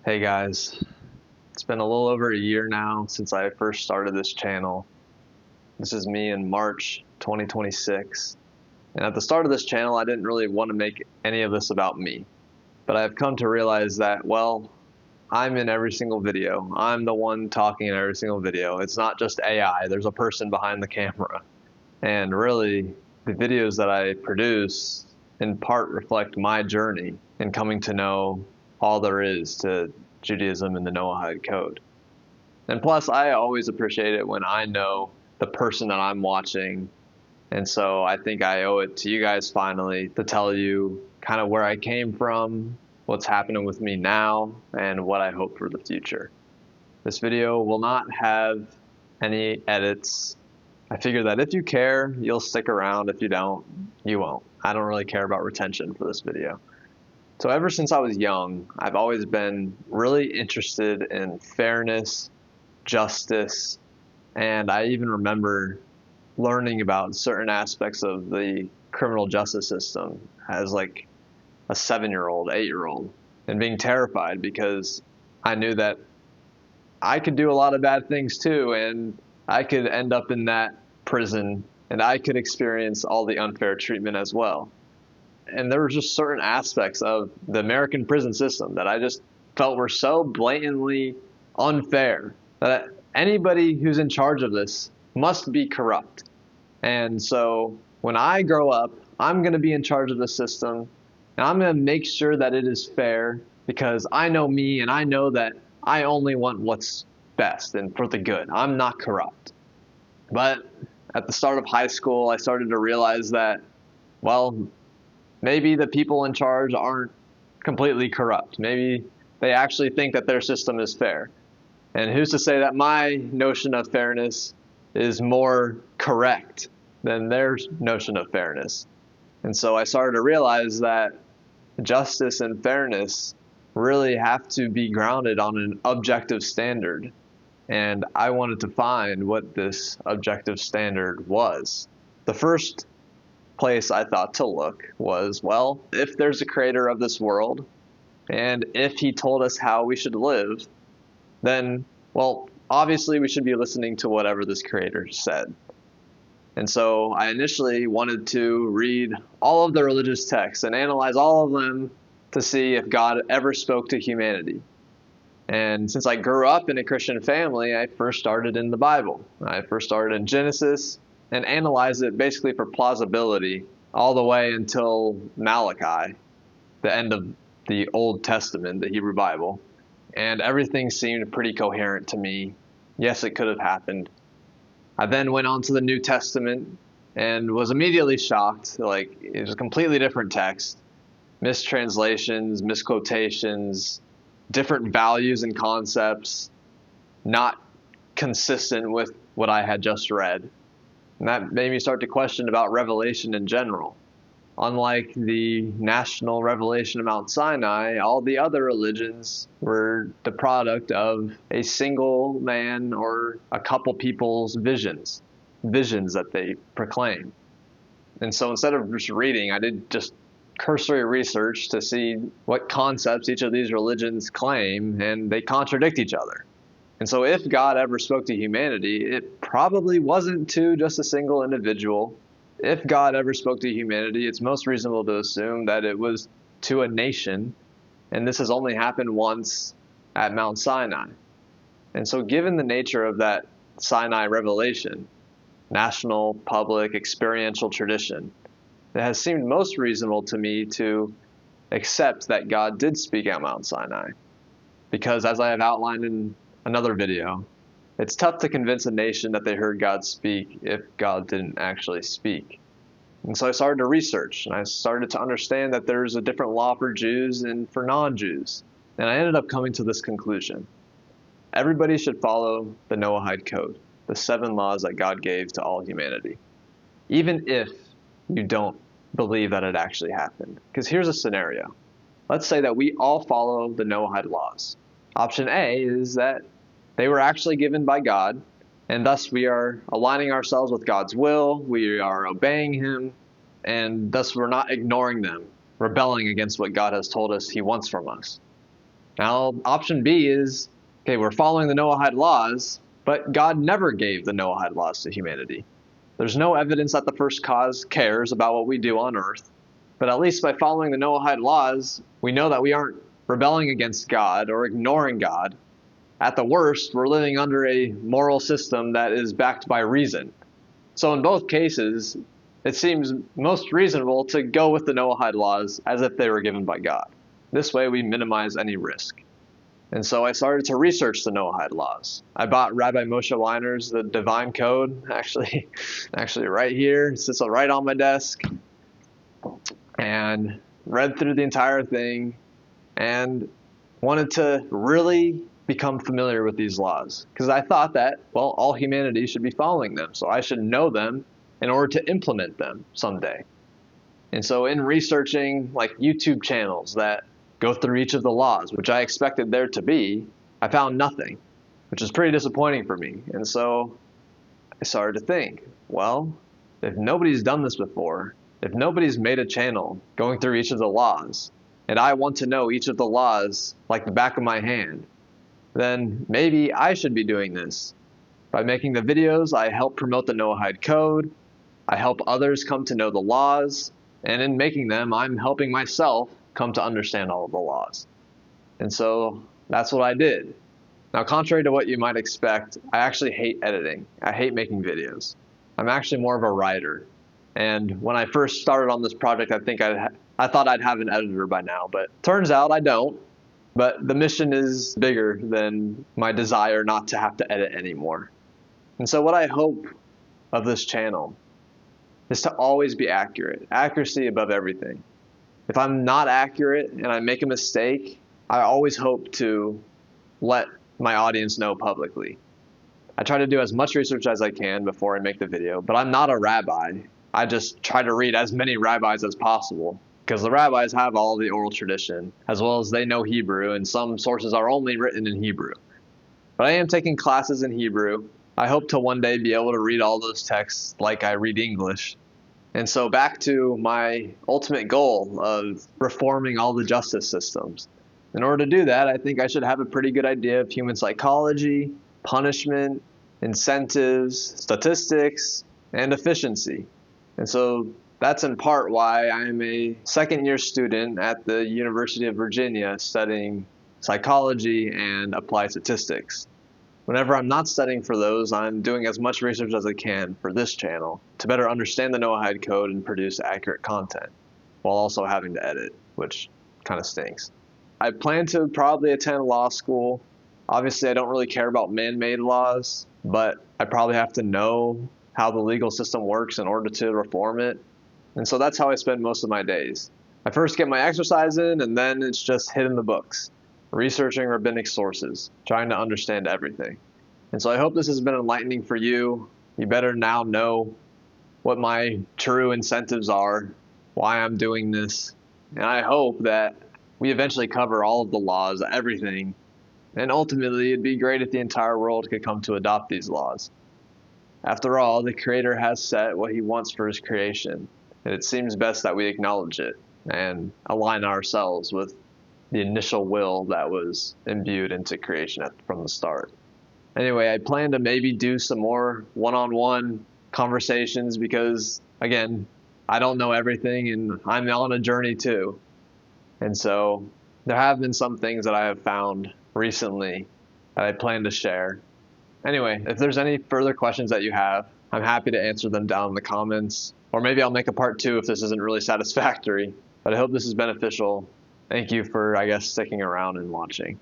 Hey guys, it's been a little over a year now since I first started this channel. This is me in March 2026. And at the start of this channel, I didn't really want to make any of this about me. But I've come to realize that, well, I'm in every single video. I'm the one talking in every single video. It's not just AI, there's a person behind the camera. And really, the videos that I produce in part reflect my journey in coming to know all there is to Judaism and the Noahide code. And plus, I always appreciate it when I know the person that I'm watching. And so I think I owe it to you guys finally to tell you kind of where I came from, what's happening with me now, and what I hope for the future. This video will not have any edits. I figure that if you care, you'll stick around. If you don't, you won't. I don't really care about retention for this video. So ever since I was young, I've always been really interested in fairness, justice, and I even remember learning about certain aspects of the criminal justice system as like a 7-year-old, 8-year-old, and being terrified because I knew that I could do a lot of bad things too, and I could end up in that prison, and I could experience all the unfair treatment as well. And there were just certain aspects of the American prison system that I just felt were so blatantly unfair that anybody who's in charge of this must be corrupt. And so when I grow up, I'm going to be in charge of the system, and I'm going to make sure that it is fair because I know me and I know that I only want what's best and for the good. I'm not corrupt. But at the start of high school, I started to realize that, well, maybe the people in charge aren't completely corrupt. Maybe they actually think that their system is fair. And who's to say that my notion of fairness is more correct than their notion of fairness? And so I started to realize that justice and fairness really have to be grounded on an objective standard. And I wanted to find what this objective standard was. The first place I thought to look was, well, if there's a creator of this world, and if he told us how we should live, then, well, obviously we should be listening to whatever this creator said. And so I initially wanted to read all of the religious texts and analyze all of them to see if God ever spoke to humanity. And since I grew up in a Christian family, I first started in the Bible. I first started in Genesis and analyzed it basically for plausibility all the way until Malachi, the end of the Old Testament, the Hebrew Bible. And everything seemed pretty coherent to me. Yes, it could have happened. I then went on to the New Testament and was immediately shocked. Like, it was a completely different text. Mistranslations, misquotations, different values and concepts, not consistent with what I had just read. And that made me start to question about revelation in general. Unlike the national revelation of Mount Sinai, all the other religions were the product of a single man or a couple people's visions that they proclaim. And so instead of just reading, I did just cursory research to see what concepts each of these religions claim, and they contradict each other. And so if God ever spoke to humanity, it probably wasn't to just a single individual. If God ever spoke to humanity, it's most reasonable to assume that it was to a nation, and this has only happened once at Mount Sinai. And so given the nature of that Sinai revelation, national, public, experiential tradition, it has seemed most reasonable to me to accept that God did speak at Mount Sinai. Because as I have outlined in another video, it's tough to convince a nation that they heard God speak if God didn't actually speak. And so I started to research, and I started to understand that there's a different law for Jews and for non-Jews. And I ended up coming to this conclusion. Everybody should follow the Noahide code, the 7 laws that God gave to all humanity, even if you don't believe that it actually happened. Because here's a scenario. Let's say that we all follow the Noahide laws. Option A is that they were actually given by God, and thus we are aligning ourselves with God's will, we are obeying Him, and thus we're not ignoring them, rebelling against what God has told us He wants from us. Now, option B is, okay, we're following the Noahide laws, but God never gave the Noahide laws to humanity. There's no evidence that the first cause cares about what we do on Earth, but at least by following the Noahide laws, we know that we aren't rebelling against God or ignoring God. At the worst, we're living under a moral system that is backed by reason. So in both cases, it seems most reasonable to go with the Noahide laws as if they were given by God. This way we minimize any risk. And so I started to research the Noahide laws. I bought Rabbi Moshe Weiner's The Divine Code, actually right here. It sits right on my desk. And read through the entire thing and wanted to really become familiar with these laws. Because I thought that, well, all humanity should be following them. So I should know them in order to implement them someday. And so in researching like YouTube channels that go through each of the laws, which I expected there to be, I found nothing, which is pretty disappointing for me. And so I started to think, well, if nobody's done this before, if nobody's made a channel going through each of the laws, and I want to know each of the laws like the back of my hand, then maybe I should be doing this. By making the videos, I help promote the Noahide Code, I help others come to know the laws, and in making them, I'm helping myself come to understand all of the laws. And so that's what I did. Now, contrary to what you might expect, I actually hate editing. I hate making videos. I'm actually more of a writer. And when I first started on this project, I thought I'd have an editor by now, but turns out I don't. But the mission is bigger than my desire not to have to edit anymore. And so what I hope of this channel is to always be accurate. Accuracy above everything. If I'm not accurate and I make a mistake, I always hope to let my audience know publicly. I try to do as much research as I can before I make the video, but I'm not a rabbi. I just try to read as many rabbis as possible because the rabbis have all the oral tradition, as well as they know Hebrew, and some sources are only written in Hebrew. But I am taking classes in Hebrew. I hope to one day be able to read all those texts like I read English. And so back to my ultimate goal of reforming all the justice systems. In order to do that, I think I should have a pretty good idea of human psychology, punishment, incentives, statistics, and efficiency. And so that's in part why I'm a second-year student at the University of Virginia studying psychology and applied statistics. Whenever I'm not studying for those, I'm doing as much research as I can for this channel to better understand the Noahide Code and produce accurate content, while also having to edit, which kind of stinks. I plan to probably attend law school. Obviously, I don't really care about man-made laws, but I probably have to know how the legal system works in order to reform it. And so that's how I spend most of my days. I first get my exercise in, and then it's just hitting the books, researching rabbinic sources, trying to understand everything. And so I hope this has been enlightening for you. You better now know what my true incentives are, why I'm doing this. And I hope that we eventually cover all of the laws, everything. And ultimately, it'd be great if the entire world could come to adopt these laws. After all, the Creator has set what He wants for His creation, and it seems best that we acknowledge it and align ourselves with the initial will that was imbued into creation from the start. Anyway, I plan to maybe do some more one-on-one conversations because, again, I don't know everything and I'm on a journey too. And so there have been some things that I have found recently that I plan to share. Anyway, if there's any further questions that you have, I'm happy to answer them down in the comments. Or maybe I'll make a part 2 if this isn't really satisfactory. But I hope this is beneficial. Thank you for, sticking around and watching.